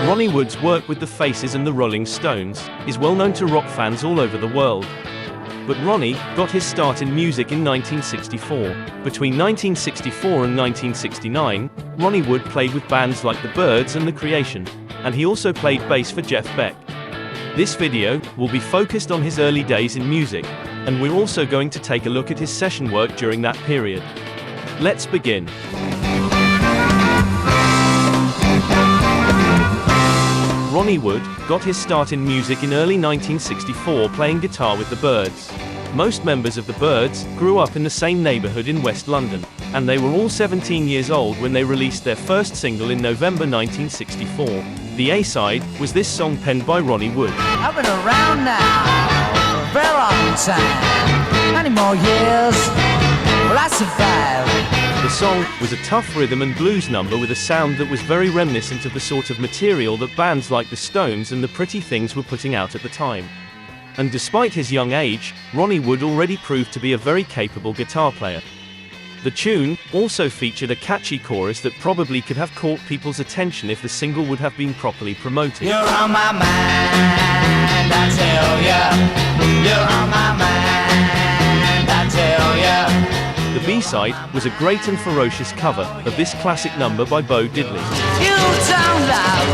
Ronnie Wood's work with the Faces and the Rolling Stones is well known to rock fans all over the world. But Ronnie got his start in music in 1964. Between 1964 and 1969, Ronnie Wood played with bands like The Byrds and The Creation, and he also played bass for Jeff Beck. This video will be focused on his early days in music, and we're also going to take a look at his session work during that period. Let's begin. Ronnie Wood got his start in music in early 1964 playing guitar with the Byrds. Most members of the Byrds grew up in the same neighborhood in West London, and they were all 17 years old when they released their first single in November 1964. The A-side was this song penned by Ronnie Wood. I've been around now for a very long time. Many more years will I survive? The song was a tough rhythm and blues number with a sound that was very reminiscent of the sort of material that bands like the Stones and the Pretty Things were putting out at the time. And despite his young age, Ronnie Wood already proved to be a very capable guitar player. The tune also featured a catchy chorus that probably could have caught people's attention if the single would have been properly promoted. You're on my mind, I tell ya. You're on my mind, I tell ya. The B-side was a great and ferocious cover of this classic number by Bo Diddley. You don't love,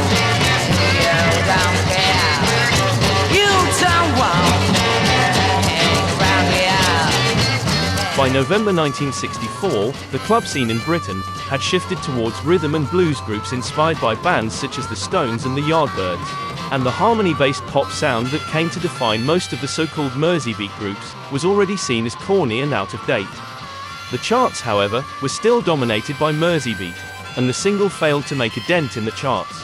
you don't care, you don't want hang around here. By November 1964, the club scene in Britain had shifted towards rhythm and blues groups inspired by bands such as the Stones and the Yardbirds, and the harmony-based pop sound that came to define most of the so-called Merseybeat groups was already seen as corny and out of date. The charts, however, were still dominated by Merseybeat, and the single failed to make a dent in the charts.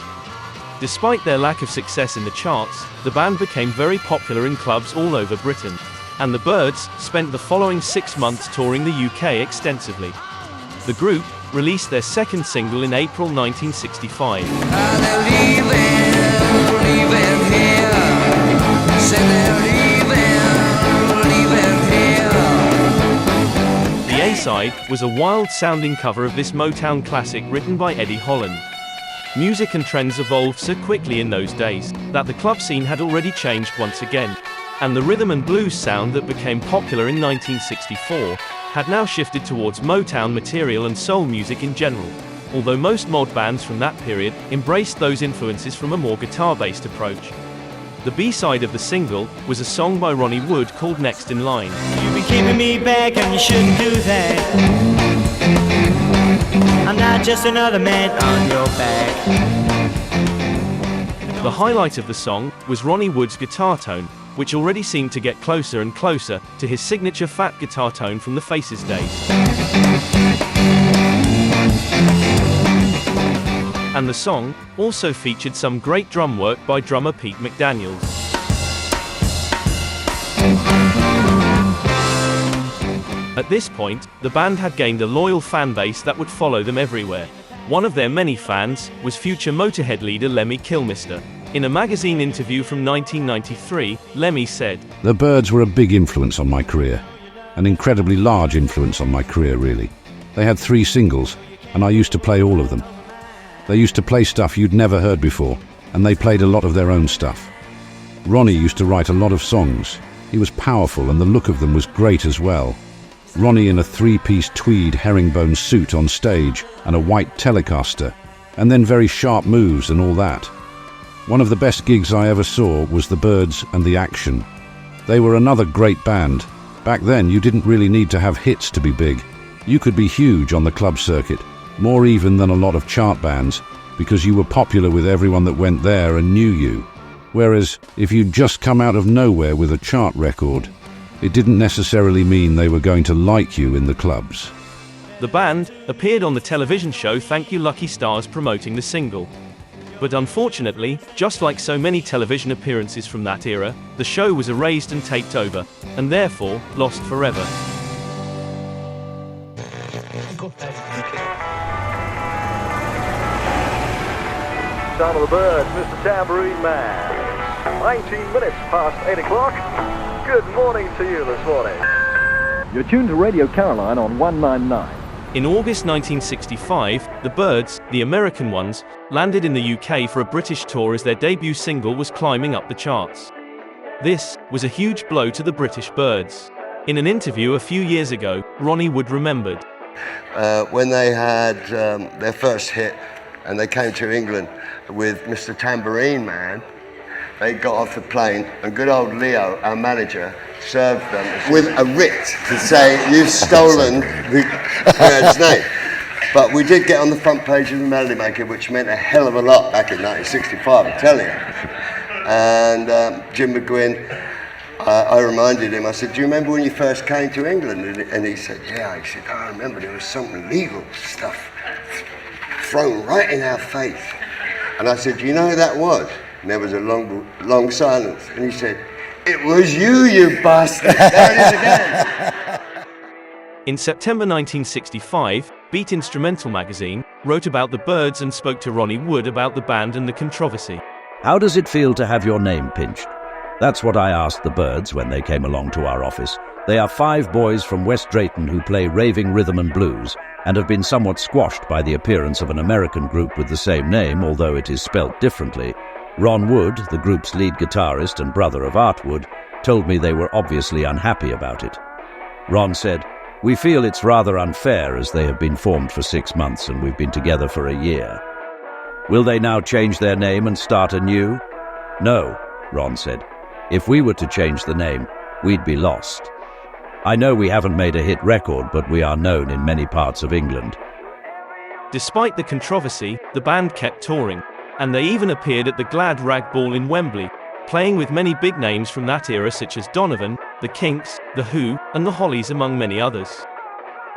Despite their lack of success in the charts, the band became very popular in clubs all over Britain, and the Byrds spent the following 6 months touring the UK extensively. The group released their second single in April 1965. The A-side was a wild-sounding cover of this Motown classic written by Eddie Holland. Music and trends evolved so quickly in those days that the club scene had already changed once again, and the rhythm and blues sound that became popular in 1964 had now shifted towards Motown material and soul music in general, although most mod bands from that period embraced those influences from a more guitar-based approach. The B-side of the single was a song by Ronnie Wood called Next in Line. You've been keeping me back and you shouldn't do that. I'm not just another man on your back. The highlight of the song was Ronnie Wood's guitar tone, which already seemed to get closer and closer to his signature fat guitar tone from the Faces days. And the song also featured some great drum work by drummer Pete McDaniels. At this point, the band had gained a loyal fan base that would follow them everywhere. One of their many fans was future Motorhead leader Lemmy Kilmister. In a magazine interview from 1993, Lemmy said, "The Byrds were a big influence on my career. An incredibly large influence on my career, really. They had 3 singles, and I used to play all of them. They used to play stuff you'd never heard before, and they played a lot of their own stuff. Ronnie used to write a lot of songs. He was powerful, and the look of them was great as well. Ronnie in a 3-piece tweed herringbone suit on stage, and a white Telecaster, and then very sharp moves and all that. One of the best gigs I ever saw was the Byrds and the Action. They were another great band. Back then, you didn't really need to have hits to be big. You could be huge on the club circuit, more even than a lot of chart bands, because you were popular with everyone that went there and knew you. Whereas, if you'd just come out of nowhere with a chart record, it didn't necessarily mean they were going to like you in the clubs." The band appeared on the television show Thank You Lucky Stars promoting the single. But unfortunately, just like so many television appearances from that era, the show was erased and taped over, and therefore, lost forever. Son of the Birds, Mr. Tambourine Man. 19 minutes past 8 o'clock. Good morning to you this morning. You're tuned to Radio Caroline on 199. In August 1965, the Byrds, the American ones, landed in the UK for a British tour as their debut single was climbing up the charts. This was a huge blow to the British Byrds. In an interview a few years ago, Ronnie Wood remembered. When they had their first hit and they came to England with Mr. Tambourine Man, they got off the plane and good old Leo, our manager, served them with a writ to say, you've stolen the bird's name. But we did get on the front page of the Melody Maker, which meant a hell of a lot back in 1965, I'm telling you. And Jim McGuinn, I reminded him, I said, do you remember when you first came to England? And he said, yeah. He said, I remember there was some legal stuff thrown right in our face. And I said, you know who that was? And there was a long silence. And he said, it was you, you bastard. There it is again. In September 1965, Beat Instrumental magazine wrote about the Byrds and spoke to Ronnie Wood about the band and the controversy. How does it feel to have your name pinched? That's what I asked the Byrds when they came along to our office. They are 5 boys from West Drayton who play raving rhythm and blues and have been somewhat squashed by the appearance of an American group with the same name, although it is spelt differently. Ron Wood, the group's lead guitarist and brother of Art Wood, told me they were obviously unhappy about it. Ron said, we feel it's rather unfair as they have been formed for 6 months and we've been together for a year. Will they now change their name and start anew? No, Ron said. If we were to change the name, we'd be lost. I know we haven't made a hit record, but we are known in many parts of England. Despite the controversy, the band kept touring, and they even appeared at the Glad Rag Ball in Wembley, playing with many big names from that era such as Donovan, The Kinks, The Who, and The Hollies among many others.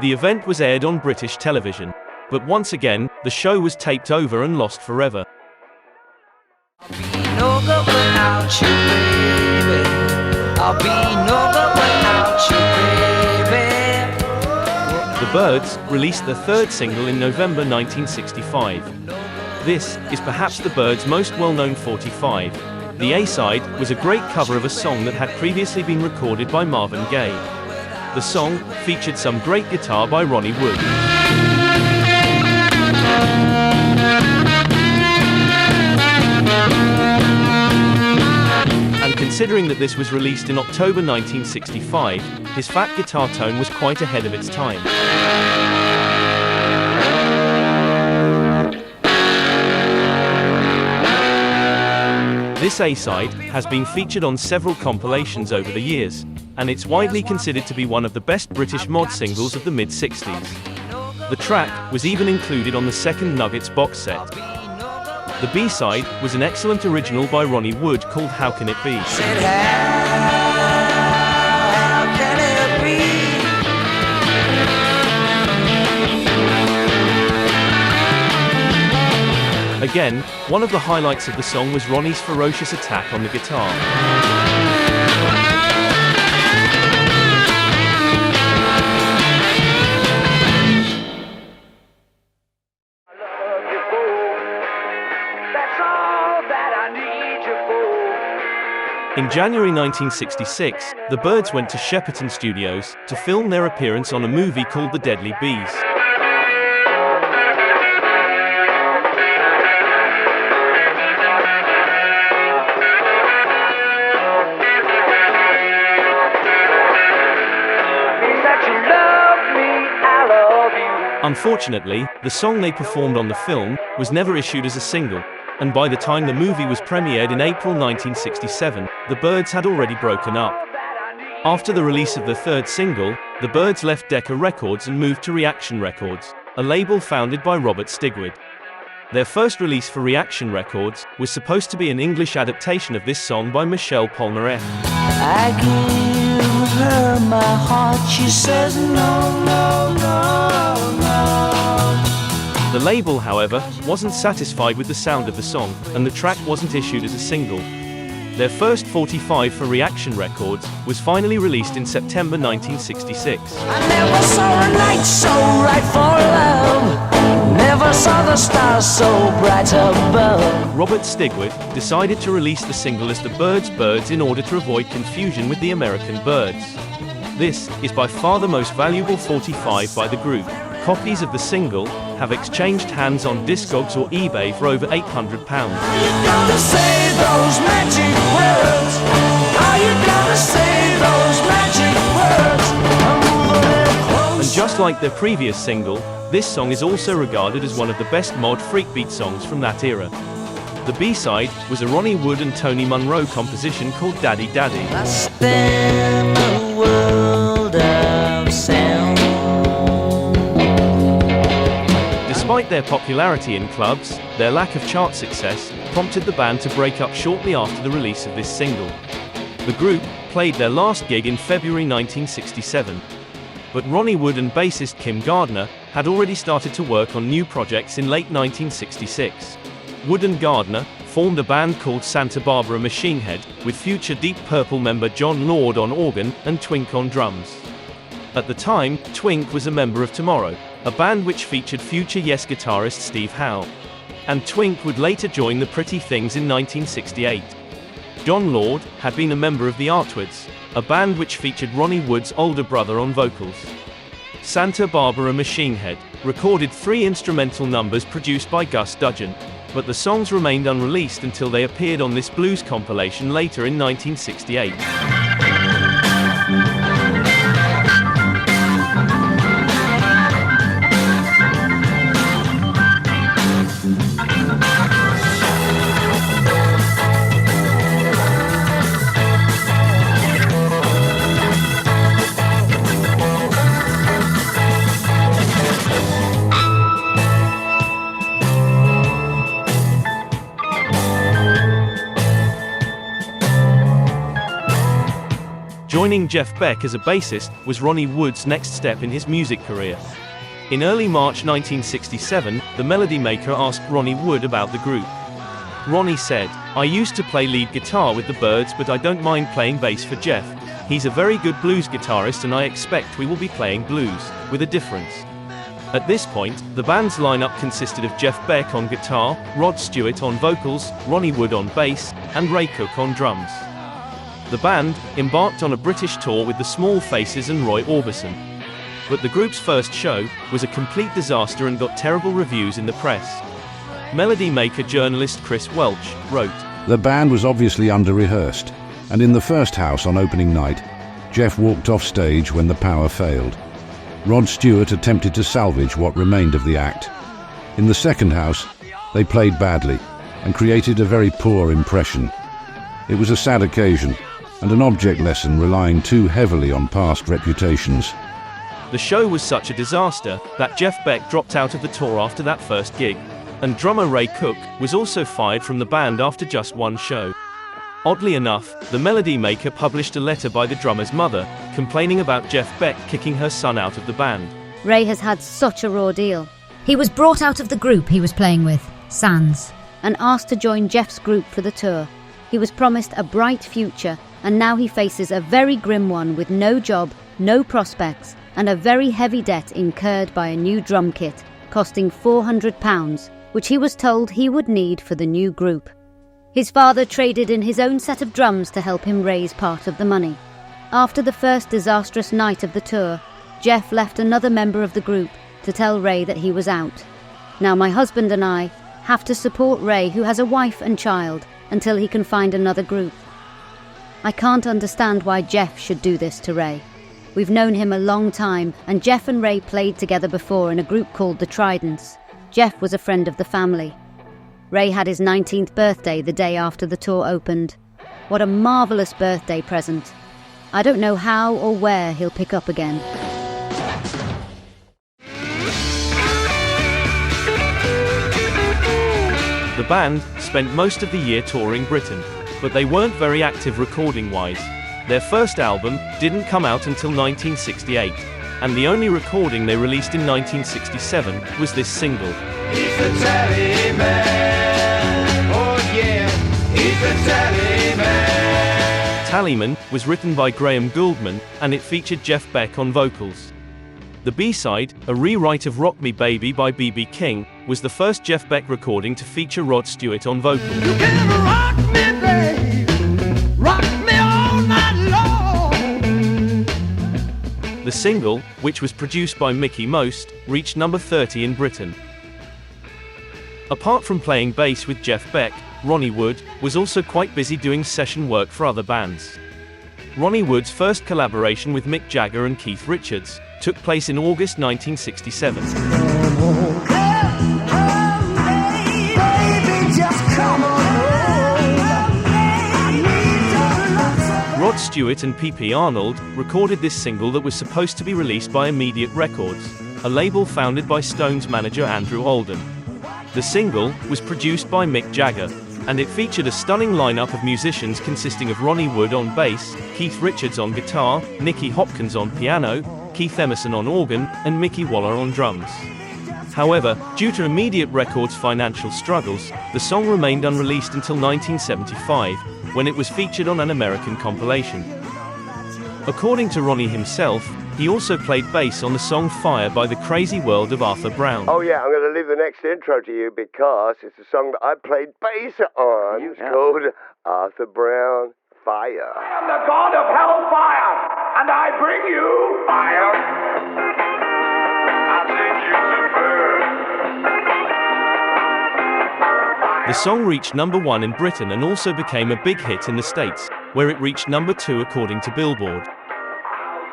The event was aired on British television, but once again, the show was taped over and lost forever. No good without you, baby. I'll be no good without you, baby. The Byrds released their 3rd single in November 1965. This is perhaps the Byrds' most well-known 45. The A-side was a great cover of a song that had previously been recorded by Marvin Gaye. The song featured some great guitar by Ronnie Wood. Considering that this was released in October 1965, his fat guitar tone was quite ahead of its time. This A-side has been featured on several compilations over the years, and it's widely considered to be one of the best British mod singles of the mid-60s. The track was even included on the second Nuggets box set. The B-side was an excellent original by Ronnie Wood called How Can It Be? Said, how can it be? Again, one of the highlights of the song was Ronnie's ferocious attack on the guitar. In January 1966, the Byrds went to Shepperton Studios to film their appearance on a movie called The Deadly Bees. Unfortunately, the song they performed on the film was never issued as a single, and by the time the movie was premiered in April 1967, the Byrds had already broken up. After the release of the 3rd single, the Byrds left Decca Records and moved to Reaction Records, a label founded by Robert Stigwood. Their first release for Reaction Records was supposed to be an English adaptation of this song by Michelle Polnareff. I give her my heart, she says no, no, no, no. The label, however, wasn't satisfied with the sound of the song, and the track wasn't issued as a single. Their first 45 for Reaction Records was finally released in September 1966. I never saw a night so right for love. Never saw the stars so bright above. Robert Stigwood decided to release the single as the Byrds in order to avoid confusion with the American Byrds. This is by far the most valuable 45 by the group, Copies of the single have exchanged hands on Discogs or eBay for over £800. Are you gonna say those magic words? Are you gonna say those magic words? I'm moving close. And just like their previous single, this song is also regarded as one of the best mod freakbeat songs from that era. The B-side was a Ronnie Wood and Tony Monroe composition called Daddy Daddy. I spin the world of sound. Despite their popularity in clubs, their lack of chart success prompted the band to break up shortly after the release of this single. The group played their last gig in February 1967. But Ronnie Wood and bassist Kim Gardner had already started to work on new projects in late 1966. Wood and Gardner formed a band called Santa Barbara Machine Head, with future Deep Purple member John Lord on organ and Twink on drums. At the time, Twink was a member of Tomorrow, a band which featured future Yes guitarist Steve Howe. And Twink would later join the Pretty Things in 1968. John Lord had been a member of the Artwoods, a band which featured Ronnie Wood's older brother on vocals. Santa Barbara Machine Head recorded 3 instrumental numbers produced by Gus Dudgeon, but the songs remained unreleased until they appeared on this blues compilation later in 1968. Joining Jeff Beck as a bassist was Ronnie Wood's next step in his music career. In early March 1967, the melody maker asked Ronnie Wood about the group. Ronnie said, "I used to play lead guitar with the Byrds, but I don't mind playing bass for Jeff. He's a very good blues guitarist and I expect we will be playing blues, with a difference." At this point, the band's lineup consisted of Jeff Beck on guitar, Rod Stewart on vocals, Ronnie Wood on bass, and Ray Cook on drums. The band embarked on a British tour with the Small Faces and Roy Orbison. But the group's first show was a complete disaster and got terrible reviews in the press. Melody maker journalist Chris Welch wrote, The band was obviously under-rehearsed, and in the first house on opening night, Jeff walked off stage when the power failed. Rod Stewart attempted to salvage what remained of the act. In the second house, they played badly and created a very poor impression. It was a sad occasion, and an object lesson relying too heavily on past reputations. The show was such a disaster that Jeff Beck dropped out of the tour after that first gig, and drummer Ray Cook was also fired from the band after just one show. Oddly enough, the melody maker published a letter by the drummer's mother, complaining about Jeff Beck kicking her son out of the band. Ray has had such a raw deal. He was brought out of the group he was playing with, Sands, and asked to join Jeff's group for the tour. He was promised a bright future, and now he faces a very grim one with no job, no prospects, and a very heavy debt incurred by a new drum kit, costing £400, which he was told he would need for the new group. His father traded in his own set of drums to help him raise part of the money. After the first disastrous night of the tour, Jeff left another member of the group to tell Ray that he was out. Now my husband and I have to support Ray, who has a wife and child, until he can find another group. I can't understand why Jeff should do this to Ray. We've known him a long time, and Jeff and Ray played together before in a group called the Tridents. Jeff was a friend of the family. Ray had his 19th birthday the day after the tour opened. What a marvellous birthday present. I don't know how or where he'll pick up again. The band spent most of the year touring Britain, but they weren't very active recording-wise. Their first album didn't come out until 1968, and the only recording they released in 1967 was this single. He's the tally man. Oh yeah, he's the tally man. Tallyman was written by Graham Gouldman, and it featured Jeff Beck on vocals. The B-side, a rewrite of Rock Me Baby by B.B. King, was the first Jeff Beck recording to feature Rod Stewart on vocals. You can rock me, babe. Rock me all night long. The single, which was produced by Mickey Most, reached number 30 in Britain. Apart from playing bass with Jeff Beck, Ronnie Wood was also quite busy doing session work for other bands. Ronnie Wood's first collaboration with Mick Jagger and Keith Richards took place in August 1967. Rod Stewart and P.P. Arnold recorded this single that was supposed to be released by Immediate Records, a label founded by Stones manager Andrew Alden. The single was produced by Mick Jagger, and it featured a stunning lineup of musicians consisting of Ronnie Wood on bass, Keith Richards on guitar, Nicky Hopkins on piano, Keith Emerson on organ, and Mickey Waller on drums. However, due to Immediate Records' financial struggles, the song remained unreleased until 1975, when it was featured on an American compilation. According to Ronnie himself, he also played bass on the song Fire by the Crazy World of Arthur Brown. Oh yeah, I'm going to leave the next intro to you because it's a song that I played bass on. It's called Arthur Brown, Fire. I am the god of hellfire, and I bring you fire. I take you to burn. The song reached number 1 in Britain and also became a big hit in the States, where it reached number 2 according to Billboard.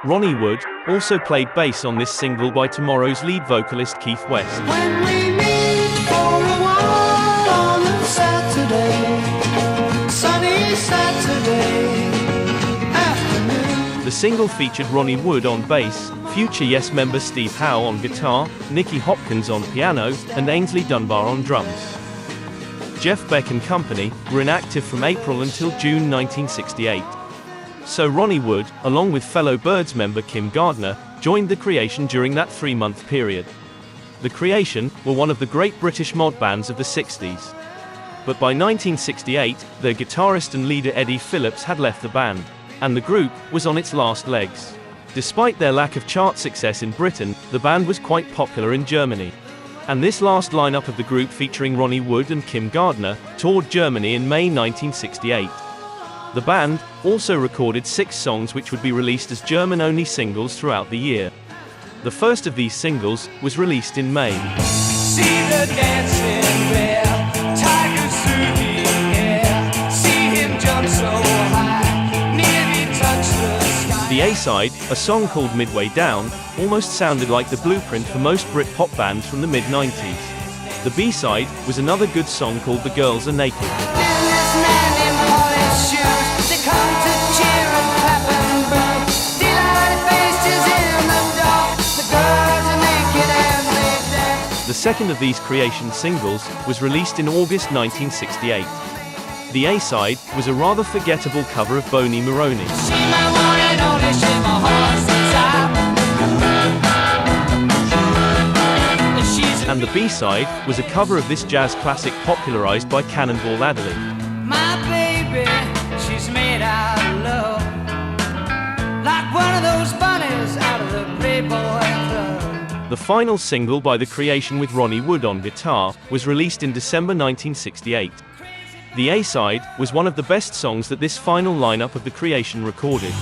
Ronnie Wood also played bass on this single by Tomorrow's lead vocalist Keith West. When we meet for a while on a Saturday, sunny Saturday afternoon. The single featured Ronnie Wood on bass, future Yes member Steve Howe on guitar, Nicky Hopkins on piano, and Ainsley Dunbar on drums. Jeff Beck and company were inactive from April until June 1968. So Ronnie Wood, along with fellow Byrds member Kim Gardner, joined The Creation during that 3-month period. The Creation were one of the great British mod bands of the 60s. But by 1968, their guitarist and leader Eddie Phillips had left the band, and the group was on its last legs. Despite their lack of chart success in Britain, the band was quite popular in Germany. And this last lineup of the group, featuring Ronnie Wood and Kim Gardner, toured Germany in May 1968. The band also recorded 6 songs which would be released as German-only singles throughout the year. The first of these singles was released in May. See the dancing bear, tigers through the air. See him jump so high, nearly touch the sky. The A-side, a song called Midway Down, almost sounded like the blueprint for most Brit-pop bands from the mid-90s. The B-side was another good song called The Girls Are Naked. The second of these Creation singles was released in August 1968. The A-side was a rather forgettable cover of Boney Maroney. And the B-side was a cover of this jazz classic popularized by Cannonball Adderley. My baby, she's made out of love, like one of those bunnies out of the Playboy Club. The final single by The Creation with Ronnie Wood on guitar was released in December 1968. The A-side was one of the best songs that this final lineup of The Creation recorded.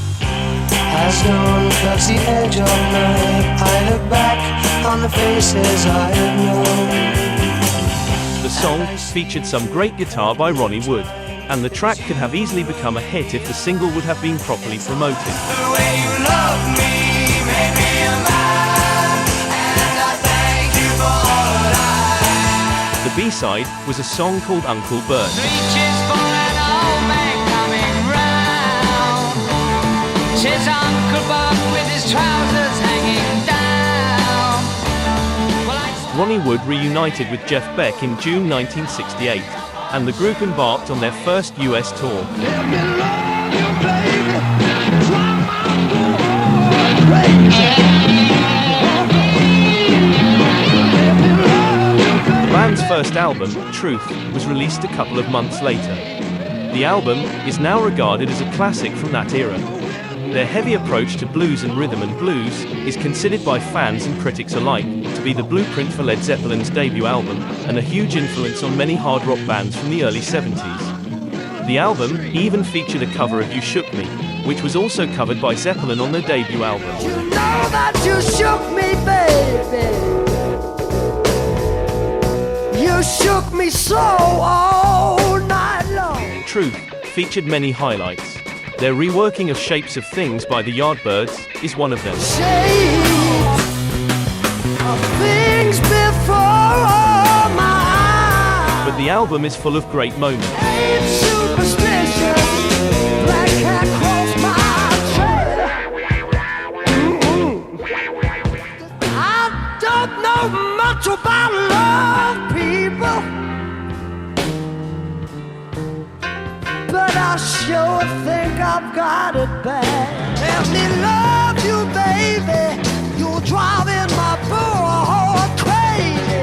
As dawn cuts the edge of night, I look back on the faces I have known. The song featured some great guitar by Ronnie Wood, and the track could have easily become a hit if the single would have been properly promoted. The way you love me made me a man, and I thank you for all that The B-side was a song called Uncle Bert. reaches for an old man coming round. Says Uncle Bob with his trousers hanging down. Ronnie Wood reunited with Jeff Beck in June 1968, and the group embarked on their first US tour. The band's first album, Truth, was released a couple of months later. The album is now regarded as a classic from that era. Their heavy approach to blues and rhythm and blues is considered by fans and critics alike to be the blueprint for Led Zeppelin's debut album, and a huge influence on many hard rock bands from the early 70s. The album even featured a cover of You Shook Me, which was also covered by Zeppelin on their debut album. You know that you shook me, baby. You shook me so all night long. Truth featured many highlights. Their reworking of Shapes of Things by the Yardbirds is one of them. Shapes of things before my eyes. But the album is full of great moments. Ain't superstition, black cat crossed my trail. I don't know much about love, people, but I sure think I've got it bad. Let me love you, baby. You're driving my poor heart crazy.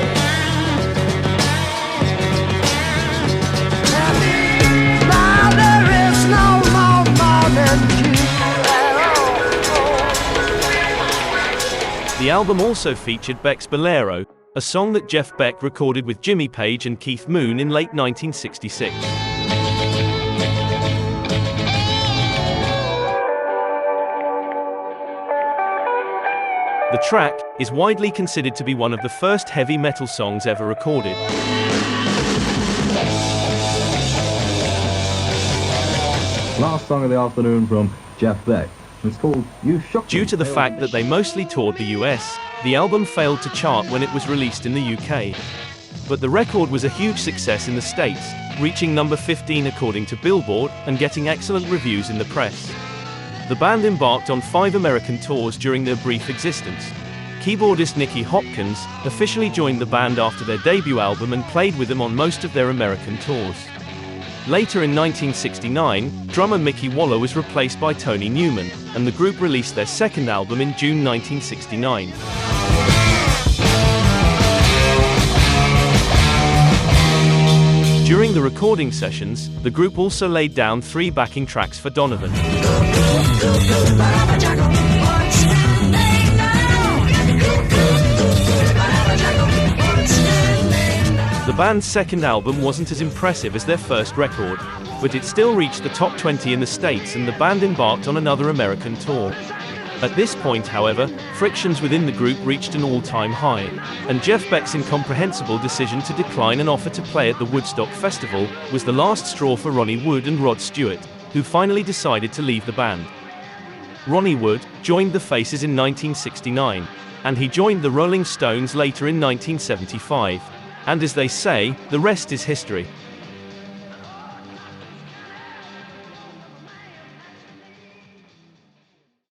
And now there is no more than you. The album also featured Beck's Bolero, a song that Jeff Beck recorded with Jimmy Page and Keith Moon in late 1966. The track is widely considered to be one of the first heavy metal songs ever recorded. Last song of the afternoon from Jeff Beck. It's called You Shook Me. Due to the fact that they mostly toured the US, the album failed to chart when it was released in the UK. But the record was a huge success in the States, reaching number 15 according to Billboard and getting excellent reviews in the press. The band embarked on 5 American tours during their brief existence. Keyboardist Nicky Hopkins officially joined the band after their debut album and played with them on most of their American tours. Later in 1969, drummer Mickey Waller was replaced by Tony Newman, and the group released their second album in June 1969. During the recording sessions, the group also laid down 3 backing tracks for Donovan. The band's second album wasn't as impressive as their first record, but it still reached the top 20 in the States and the band embarked on another American tour. At this point, however, frictions within the group reached an all-time high, and Jeff Beck's incomprehensible decision to decline an offer to play at the Woodstock Festival was the last straw for Ronnie Wood and Rod Stewart, who finally decided to leave the band. Ronnie Wood joined the Faces in 1969, and he joined the Rolling Stones later in 1975. And as they say, the rest is history.